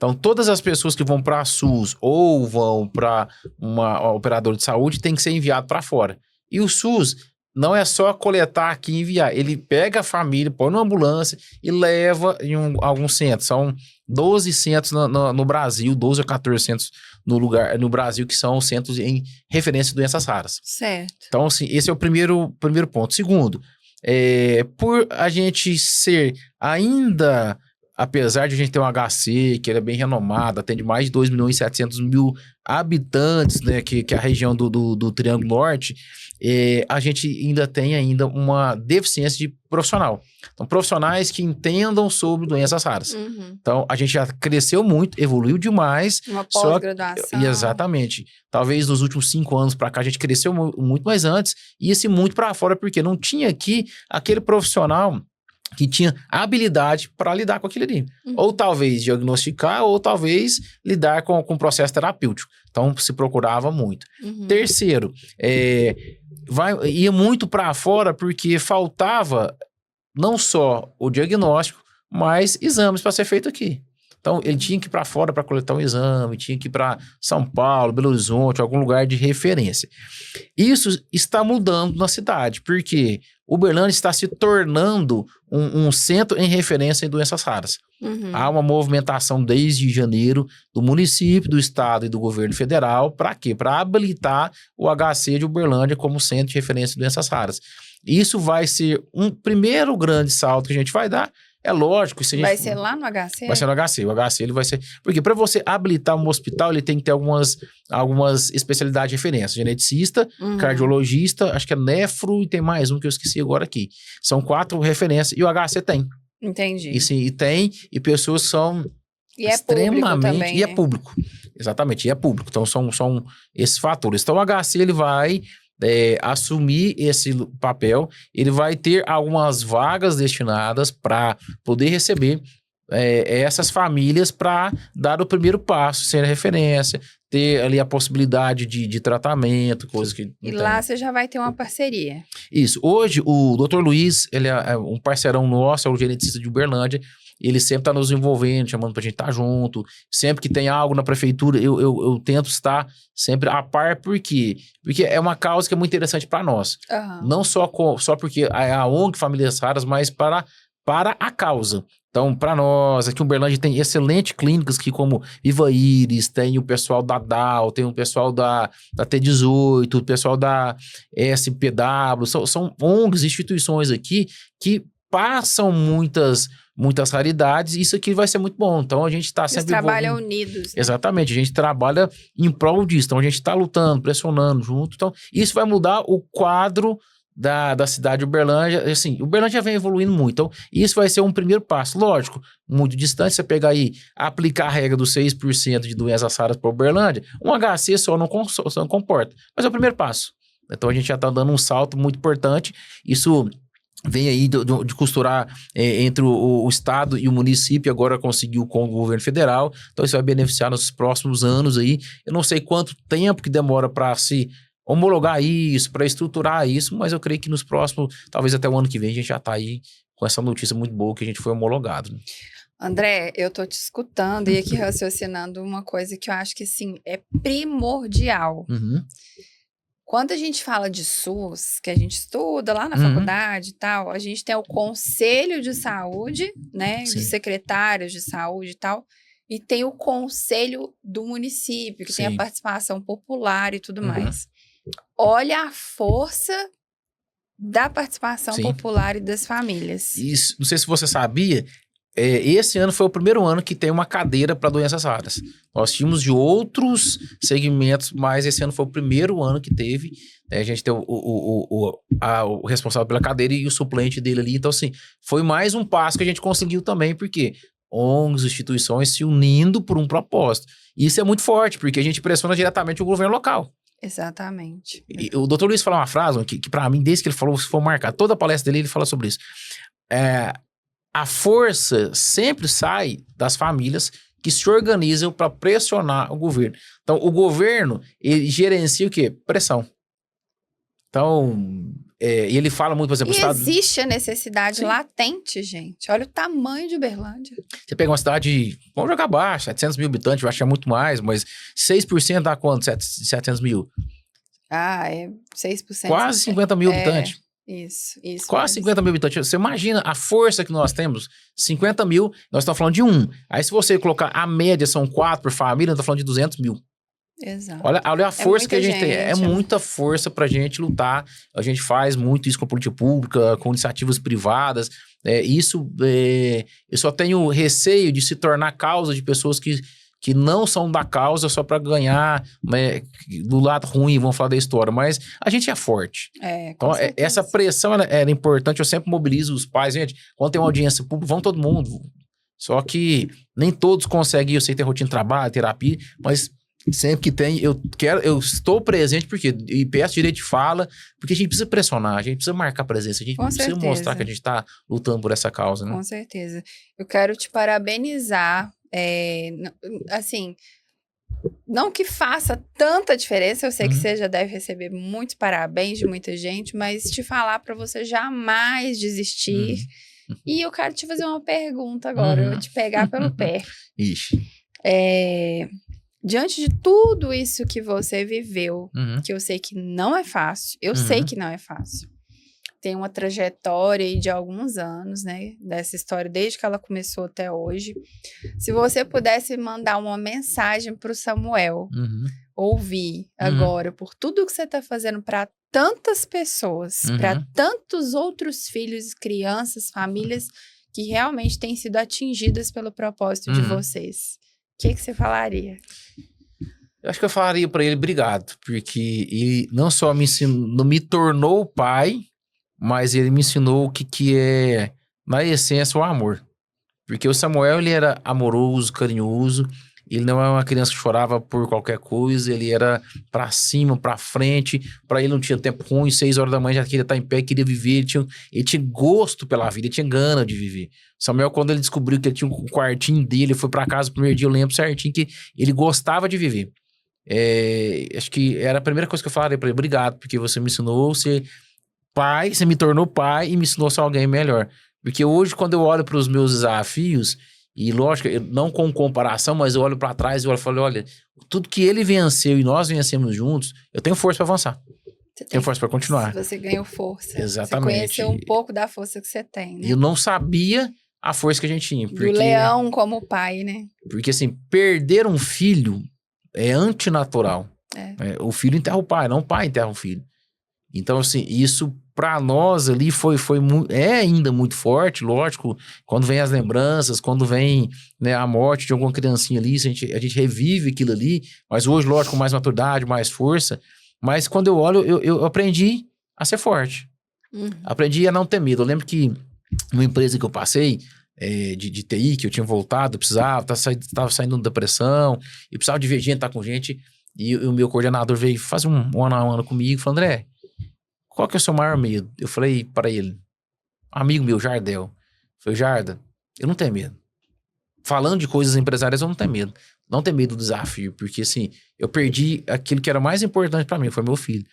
Então, todas as pessoas que vão para a SUS ou vão para uma operadora de saúde têm que ser enviado para fora. E o SUS não é só coletar aqui e enviar. Ele pega a família, põe numa ambulância e leva em alguns centros. São 12 centros no Brasil, 12 ou 14 centros no Brasil, que são centros em referência a doenças raras. Certo. Então, assim, esse é o primeiro ponto. Segundo, por a gente ser ainda... Apesar de a gente ter um HC, que ele é bem renomado, atende mais de 2.700.000 habitantes, né, que é a região do Triângulo Norte, a gente ainda tem uma deficiência de profissional. Então, profissionais que entendam sobre doenças raras. Então, a gente já cresceu muito, evoluiu demais. Uma pós-graduação. Exatamente. Talvez nos últimos 5 anos para cá a gente cresceu muito, mais antes, e esse muito para fora, porque não tinha aqui aquele profissional que tinha habilidade para lidar com aquilo ali. Ou talvez diagnosticar, ou talvez lidar com o processo terapêutico. Então, se procurava muito. Terceiro, ia muito para fora porque faltava não só o diagnóstico, mas exames para ser feito aqui. Então, ele tinha que ir para fora para coletar um exame, tinha que ir para São Paulo, Belo Horizonte, algum lugar de referência. Isso está mudando na cidade, porque Uberlândia está se tornando um centro em referência em doenças raras. Há uma movimentação desde janeiro do município, do estado e do governo federal. Para quê? Para habilitar o HC de Uberlândia como centro de referência de doenças raras. Isso vai ser um primeiro grande salto que a gente vai dar. É lógico. Se a gente... Vai ser lá no HC? Vai ser no HC. O HC ele vai ser... Porque para você habilitar um hospital, ele tem que ter algumas especialidades de referência. Geneticista, cardiologista, acho que é nefro e tem mais um que eu esqueci agora aqui. São 4 referências e o HC tem. Entendi. E tem, e pessoas são e é extremamente... Também, e é público. Exatamente, e é público. Então, são esses fatores. Então, o HC, ele vai assumir esse papel, ele vai ter algumas vagas destinadas para poder receber essas famílias para dar o primeiro passo, ser referência, ter ali a possibilidade de tratamento, coisas que... E lá você já vai ter uma parceria. Isso. Hoje, o Dr. Luiz, ele é um parceirão nosso, é o geneticista de Uberlândia, ele sempre está nos envolvendo, chamando pra gente estar junto. Sempre que tem algo na prefeitura, eu tento estar sempre a par. Por quê? Porque é uma causa que é muito interessante para nós. Não só porque é a ONG Famílias Raras, mas para a causa. Então, para nós, aqui em Uberlândia tem excelentes clínicas que, como Viva Iris, tem o pessoal da DAO, tem o pessoal da T18, o pessoal da SPW, são ONGs, instituições aqui que passam muitas raridades, e isso aqui vai ser muito bom. Então, a gente está sempre... Eles trabalham unidos. Né? Exatamente, a gente trabalha em prol disso. Então, a gente está lutando, pressionando junto. Então, isso vai mudar o quadro da cidade de Uberlândia. Assim, Uberlândia já vem evoluindo muito. Então, isso vai ser um primeiro passo. Lógico, muito distante, você pegar aí, aplicar a regra dos 6% de doenças raras para Uberlândia, um HC só não comporta. Mas é o primeiro passo. Então, a gente já está dando um salto muito importante. Isso... vem aí de costurar entre o Estado e o município, agora conseguiu com o governo federal. Então, isso vai beneficiar nos próximos anos aí. Eu não sei quanto tempo que demora para se homologar isso, para estruturar isso, mas eu creio que nos próximos, talvez até o ano que vem, a gente já está aí com essa notícia muito boa que a gente foi homologado. Né? André, eu tô te escutando e aqui raciocinando uma coisa que eu acho que, assim, é primordial. Quando a gente fala de SUS, que a gente estuda lá na faculdade e tal, a gente tem o Conselho de Saúde, né? Sim. Dos secretários de saúde e tal, e tem o Conselho do município, que Sim. tem a participação popular e tudo mais. Olha a força da participação Sim. popular e das famílias. Isso, não sei se você sabia... esse ano foi o primeiro ano que tem uma cadeira para doenças raras. Nós tínhamos de outros segmentos, mas esse ano foi o primeiro ano que teve. A gente tem o responsável pela cadeira e o suplente dele ali. Então, assim, foi mais um passo que a gente conseguiu também, porque ONGs, instituições se unindo por um propósito. E isso é muito forte, porque a gente pressiona diretamente o governo local. Exatamente. E o Dr. Luiz falou uma frase que para mim, desde que ele falou, se for marcar toda a palestra dele, ele fala sobre isso. A força sempre sai das famílias que se organizam para pressionar o governo. Então, o governo, ele gerencia o quê? Pressão. Então, e ele fala muito, por exemplo... existe a necessidade Sim. latente, gente. Olha o tamanho de Uberlândia. Você pega uma cidade, vamos jogar baixo, 700 mil habitantes, eu acho que é muito mais, mas 6% dá quanto? 700 mil? 6%. Quase 50 mil habitantes. Isso. Quase 50 mil habitantes. Você imagina a força que nós temos? 50 mil, nós estamos falando de 1. Aí se você colocar a média, são 4 por família, nós estamos falando de 200 mil. Exato. Olha a força que a gente tem. É muita força pra gente lutar. A gente faz muito isso com a política pública, com iniciativas privadas. Eu só tenho receio de se tornar causa de pessoas que não são da causa só para ganhar, né, do lado ruim, vamos falar da história, mas a gente é forte. Então, essa pressão era importante, eu sempre mobilizo os pais, gente, quando tem uma audiência pública, vão todo mundo. Só que nem todos conseguem, eu sei ter rotina de trabalho, terapia, mas sempre que tem, eu estou presente, porque e peço direito de fala, porque a gente precisa pressionar, a gente precisa marcar presença, a gente precisa mostrar que a gente está lutando por essa causa. Né? Com certeza. Eu quero te parabenizar. Assim, não que faça tanta diferença, eu sei que você já deve receber muitos parabéns de muita gente, mas te falar para você jamais desistir, E eu quero te fazer uma pergunta agora, eu vou te pegar pelo pé. Ixi. Diante de tudo isso que você viveu, Uhum. que eu sei que não é fácil, eu Uhum. sei que não é fácil. Tem uma trajetória aí de alguns anos, né? Dessa história, desde que ela começou até hoje. Se você pudesse mandar uma mensagem para o Samuel Uhum. ouvir Uhum. agora, por tudo que você está fazendo para tantas pessoas, para Uhum. tantos outros filhos, crianças, famílias que realmente têm sido atingidas pelo propósito de Uhum. vocês, o que você falaria? Eu acho que eu falaria pra ele obrigado, porque ele não só me ensinou, não me tornou pai, mas ele me ensinou o que é, na essência, o amor. Porque o Samuel, ele era amoroso, carinhoso, ele não é uma criança que chorava por qualquer coisa, ele era pra cima, pra frente, pra ele não tinha tempo ruim, 6 horas da manhã já queria estar em pé, queria viver, ele tinha gosto pela vida, ele tinha gana de viver. Samuel, quando ele descobriu que ele tinha um quartinho dele, foi pra casa no primeiro dia, eu lembro certinho que ele gostava de viver. Acho que era a primeira coisa que eu falaria pra ele, obrigado, porque você me ensinou a ser pai, você me tornou pai e me ensinou a ser alguém melhor. Porque hoje, quando eu olho para os meus desafios, e lógico, não com comparação, mas eu olho para trás e eu falo, olha, tudo que ele venceu e nós vencemos juntos, eu tenho força para avançar. Tenho força para continuar. Você ganhou força. Exatamente. Você conheceu um pouco da força que você tem, né? Eu não sabia a força que a gente tinha. Do leão como pai, né? Porque assim, perder um filho é antinatural. O filho enterra o pai, não o pai enterra o filho. Então, assim, isso pra nós ali é ainda muito forte, lógico, quando vem as lembranças, quando vem, né, a morte de alguma criancinha ali, a gente revive aquilo ali, mas hoje, lógico, com mais maturidade, mais força, mas quando eu olho, eu aprendi a ser forte, aprendi a não ter medo. Eu lembro que uma empresa que eu passei, de TI, que eu tinha voltado, eu precisava, tava saindo de depressão, e precisava de ver gente, estar com gente, e o meu coordenador veio fazer um ano a ano comigo e falou, André, qual que é o seu maior medo? Eu falei para ele, amigo meu, Jardel. Eu falei, Jarda, eu não tenho medo. Falando de coisas empresariais, eu não tenho medo. Não tenho medo do desafio, porque assim, eu perdi aquilo que era mais importante para mim, foi meu filho.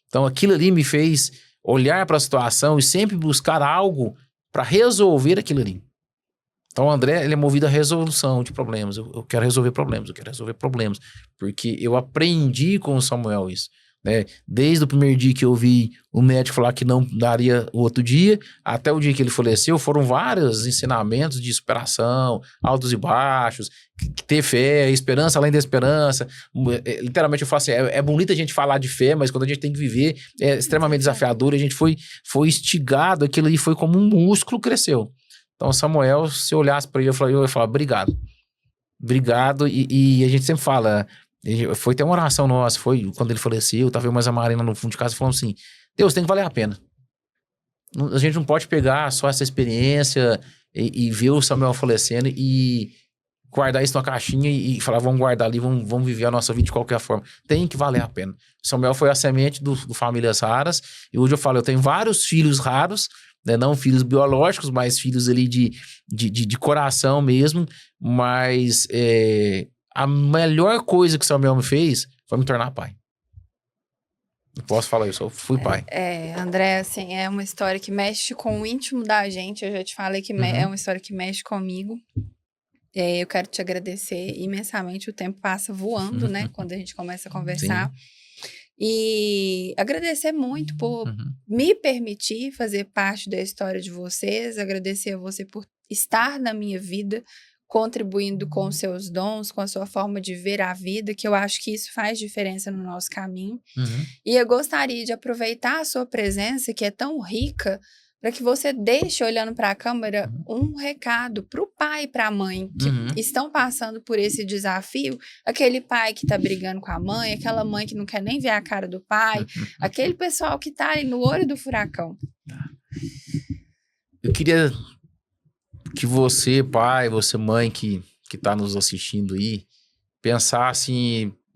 Então aquilo ali me fez olhar para a situação e sempre buscar algo para resolver aquilo ali. Então o André, ele é movido à resolução de problemas. Eu quero resolver problemas, porque eu aprendi com o Samuel isso. Né? Desde o primeiro dia que eu vi o médico falar que não daria o outro dia, até o dia que ele faleceu, foram vários ensinamentos de superação, altos e baixos, ter fé, esperança além da esperança. Literalmente eu falo assim, é bonito a gente falar de fé, mas quando a gente tem que viver, é extremamente desafiador. A gente foi instigado, aquilo ali foi como um músculo, cresceu. Então Samuel, se eu olhasse para ele, eu ia falar, obrigado. Obrigado, e a gente sempre fala... Foi até uma oração nossa, foi quando ele faleceu, tava eu mais a Marina no fundo de casa falando assim, Deus, tem que valer a pena. A gente não pode pegar só essa experiência e ver o Samuel falecendo e guardar isso numa caixinha e falar, vamos guardar ali, vamos viver a nossa vida de qualquer forma. Tem que valer a pena. O Samuel foi a semente do Famílias Raras, e hoje eu falo, eu tenho vários filhos raros, né, não filhos biológicos, mas filhos ali de coração mesmo, mas... a melhor coisa que o Samuel me fez foi me tornar pai. Não posso falar isso, eu fui pai. André, assim, é uma história que mexe com o íntimo da gente. Eu já te falei que é uma história que mexe comigo. Eu quero te agradecer imensamente. O tempo passa voando, né? Quando a gente começa a conversar. Sim. E agradecer muito por me permitir fazer parte da história de vocês. Agradecer a você por estar na minha vida, contribuindo com os seus dons, com a sua forma de ver a vida, que eu acho que isso faz diferença no nosso caminho. E eu gostaria de aproveitar a sua presença, que é tão rica, para que você deixe, olhando para a câmera, um recado para o pai e para a mãe que estão passando por esse desafio. Aquele pai que está brigando com a mãe, aquela mãe que não quer nem ver a cara do pai, aquele pessoal que está ali no olho do furacão. Eu queria... que você, pai, você, mãe, que tá nos assistindo aí, pensasse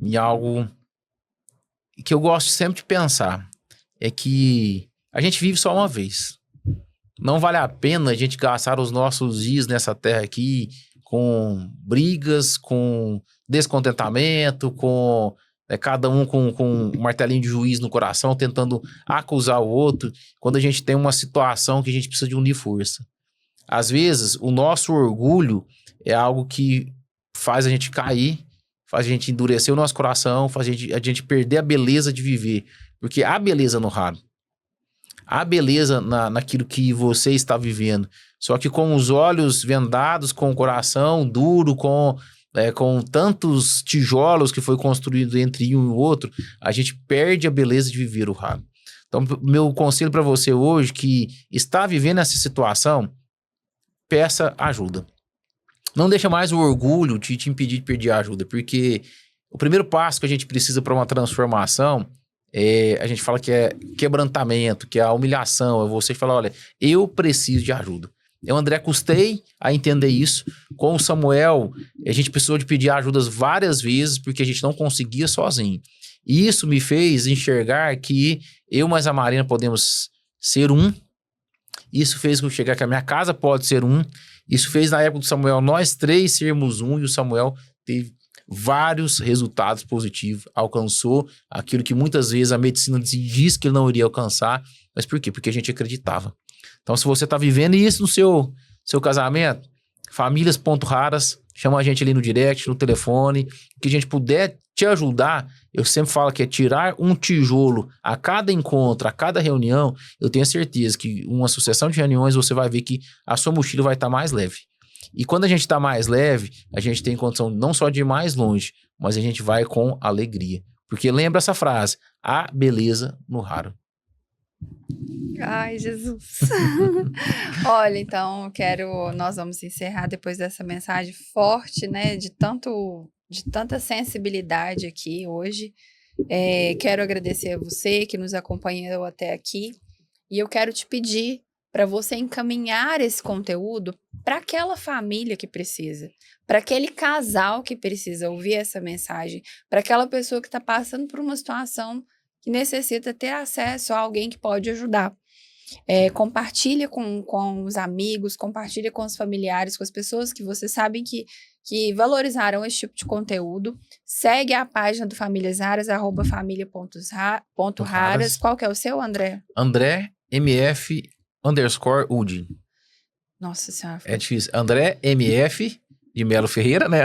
em algo que eu gosto sempre de pensar. É que a gente vive só uma vez. Não vale a pena a gente gastar os nossos dias nessa terra aqui com brigas, com descontentamento, com cada um com um martelinho de juiz no coração, tentando acusar o outro, quando a gente tem uma situação que a gente precisa de unir força. Às vezes, o nosso orgulho é algo que faz a gente cair, faz a gente endurecer o nosso coração, faz a gente perder a beleza de viver. Porque há beleza no raro. Há beleza naquilo que você está vivendo. Só que com os olhos vendados, com o coração duro, com tantos tijolos que foi construído entre um e o outro, a gente perde a beleza de viver o raro. Então, meu conselho para você hoje, que está vivendo essa situação, peça ajuda. Não deixa mais o orgulho te impedir de pedir ajuda, porque o primeiro passo que a gente precisa para uma transformação a gente fala que é quebrantamento, que é a humilhação, é você falar, olha, eu preciso de ajuda. Eu, André, custei a entender isso. Com o Samuel, a gente precisou de pedir ajudas várias vezes, porque a gente não conseguia sozinho. E isso me fez enxergar que eu mais a Marina podemos ser um. Isso fez com chegar que a minha casa pode ser um. Isso fez, na época do Samuel, nós três sermos um, e o Samuel teve vários resultados positivos, alcançou aquilo que muitas vezes a medicina diz que ele não iria alcançar. Mas por quê? Porque a gente acreditava. Então, se você está vivendo isso no seu casamento, famílias.raras, chama a gente ali no direct, no telefone, que a gente puder te ajudar. Eu sempre falo que é tirar um tijolo a cada encontro, a cada reunião. Eu tenho certeza que uma sucessão de reuniões você vai ver que a sua mochila vai estar mais leve. E quando a gente está mais leve, a gente tem condição não só de ir mais longe, mas a gente vai com alegria. Porque lembra essa frase, há beleza no raro. Ai, Jesus. Olha, então, nós vamos encerrar depois dessa mensagem forte, né, de tanta sensibilidade aqui hoje. Quero agradecer a você que nos acompanhou até aqui. E eu quero te pedir para você encaminhar esse conteúdo para aquela família que precisa, para aquele casal que precisa ouvir essa mensagem, para aquela pessoa que está passando por uma situação que necessita ter acesso a alguém que pode ajudar. Compartilha com os amigos, compartilha com os familiares, com as pessoas que você sabe que valorizaram esse tipo de conteúdo. Segue a página do Famílias Raras, @família.raras. Qual que é o seu, André? André MF_UD. Nossa Senhora. É difícil. André MF de Melo Ferreira, né?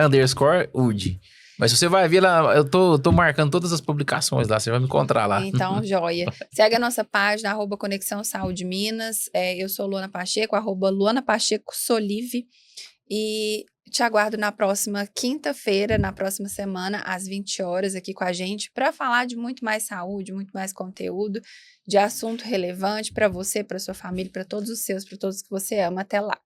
_UD. Mas você vai ver lá, eu tô marcando todas as publicações lá, você vai me encontrar lá. Então, joia. Segue a nossa página, @Conexão Saúde Minas. Eu sou Luana Pacheco, @Luana Pacheco Solive. E te aguardo na próxima quinta-feira, na próxima semana, às 20 horas, aqui com a gente, para falar de muito mais saúde, muito mais conteúdo, de assunto relevante para você, para sua família, para todos os seus, para todos que você ama. Até lá.